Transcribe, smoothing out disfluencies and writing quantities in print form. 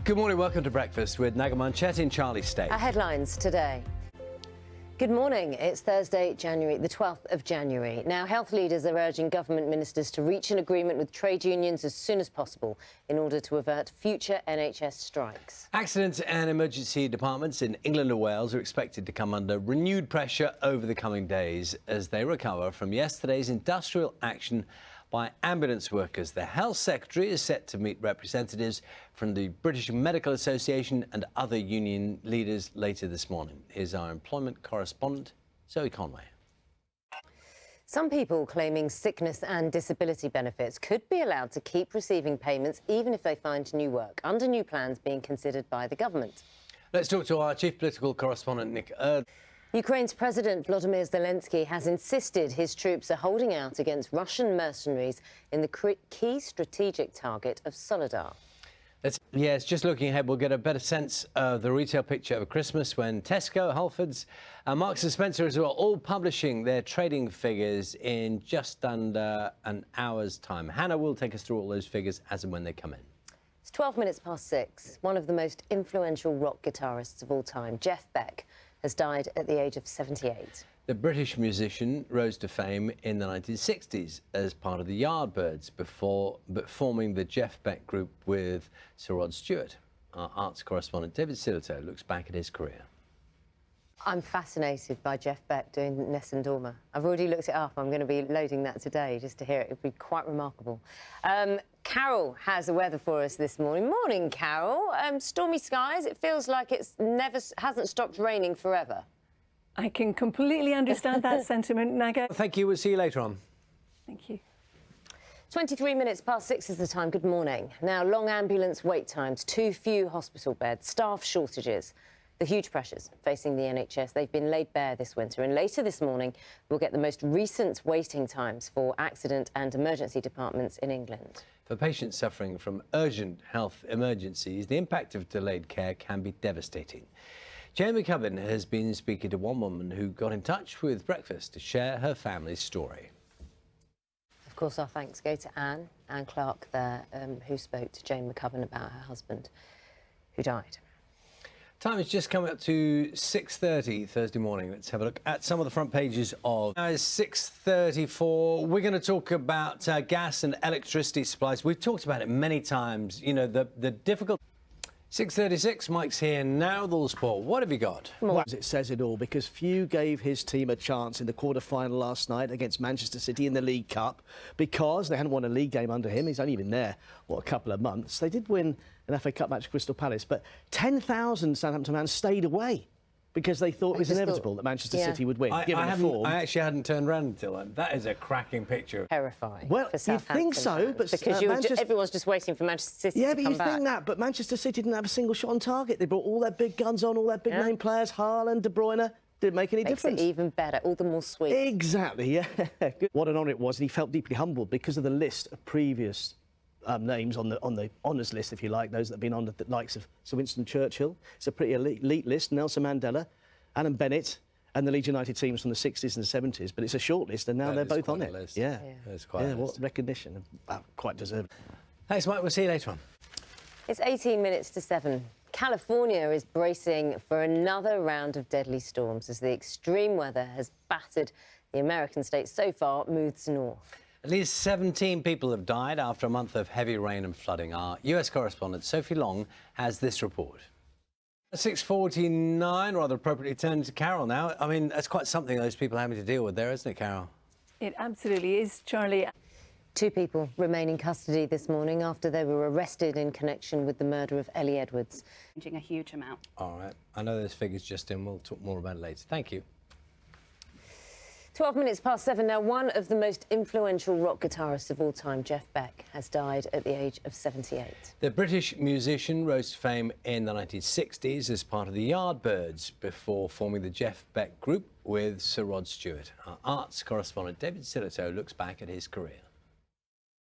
Good morning, welcome to Breakfast with Naga Munchetty and Charlie State. Our headlines today. Good morning. It's Thursday, the 12th of January. Now, health leaders are urging government ministers to reach an agreement with trade unions as soon as possible in order to avert future NHS strikes. Accident and emergency departments in England and Wales are expected to come under renewed pressure over the coming days as they recover from yesterday's industrial action by ambulance workers. The Health Secretary is set to meet representatives from the British Medical Association and other union leaders later this morning. Here's our employment correspondent, Zoe Conway. Some people claiming sickness and disability benefits could be allowed to keep receiving payments even if they find new work, under new plans being considered by the government. Let's talk to our chief political correspondent, Nick. Ukraine's President Volodymyr Zelensky has insisted his troops are holding out against Russian mercenaries in the key strategic target of Soledar. Yes, just looking ahead, we'll get a better sense of the retail picture of Christmas when Tesco, Halfords, Marks & Spencer as well, all publishing their trading figures in just under an hour's time. Hannah will take us through all those figures as and when they come in. It's 12 minutes past 6. One of the most influential rock guitarists of all time, Jeff Beck, has died at the age of 78. The British musician rose to fame in the 1960s as part of the Yardbirds before forming the Jeff Beck Group with Sir Rod Stewart. Our arts correspondent David Silito looks back at his career. I'm fascinated by Jeff Beck doing Nessun Dorma. I've already looked it up. I'm going to be loading that today just to hear it. It would be quite remarkable. Carol has the weather for us this morning. Morning, Carol. Stormy skies. It feels like hasn't stopped raining forever. I can completely understand that sentiment, Naga. Thank you. We'll see you later on. Thank you. 23 minutes past 6 is the time. Good morning. Now, long ambulance wait times, too few hospital beds, staff shortages, the huge pressures facing the NHS. They've been laid bare this winter, and later this morning we'll get the most recent waiting times for accident and emergency departments in England. For patients suffering from urgent health emergencies, the impact of delayed care can be devastating. Jane McCubbin has been speaking to one woman who got in touch with Breakfast to share her family's story. Of course, our thanks go to Anne Clark there, who spoke to Jane McCubbin about her husband, who died. Time has just come up to 6:30 Thursday morning. Let's have a look at some of the front pages of... Now it's 6:34. We're going to talk about gas and electricity supplies. We've talked about it many times. You know, the difficult... 6:36, Mike's here now. The Sport. What have you got? Well, it says it all, because few gave his team a chance in the quarter-final last night against Manchester City in the League Cup because they hadn't won a league game under him. He's only been there, what, a couple of months. They did win an FA Cup match at Crystal Palace, but 10,000 Southampton fans stayed away because they thought it was inevitable that Manchester City would win. I actually hadn't turned around until then. That is a cracking picture. Terrifying. Well, you'd think so, but because everyone's just waiting for Manchester City to come back. Yeah, but you think that, but Manchester City didn't have a single shot on target. They brought all their big guns on, all their big name players, Haaland, De Bruyne. Didn't make any difference. Makes it even better, all the more sweet. Exactly, yeah. What an honour it was, and he felt deeply humbled because of the list of previous names on the honours list, if you like, those that have been on the likes of Sir Winston Churchill. It's a pretty elite list. Nelson Mandela, Alan Bennett, and the Leeds United teams from the 60s and 70s. But it's a short list, and now they're both on it. List. Yeah, That's quite a list. What recognition. Quite deserved. Thanks, Mike. We'll see you later on. It's 18 minutes to 7. California is bracing for another round of deadly storms as the extreme weather has battered the American state so far, moves north. At least 17 people have died after a month of heavy rain and flooding. Our US correspondent Sophie Long has this report. 6:49, rather appropriately, turning to Carol now. I mean, that's quite something those people are having to deal with there, isn't it, Carol? It absolutely is, Charlie. 2 people remain in custody this morning after they were arrested in connection with the murder of Ellie Edwards. A huge amount. All right. I know those figures just in. We'll talk more about it later. Thank you. 12 minutes past 7 now. One of the most influential rock guitarists of all time, Jeff Beck, has died at the age of 78. The British musician rose to fame in the 1960s as part of the Yardbirds before forming the Jeff Beck Group with Sir Rod Stewart. Our arts correspondent David Silito looks back at his career.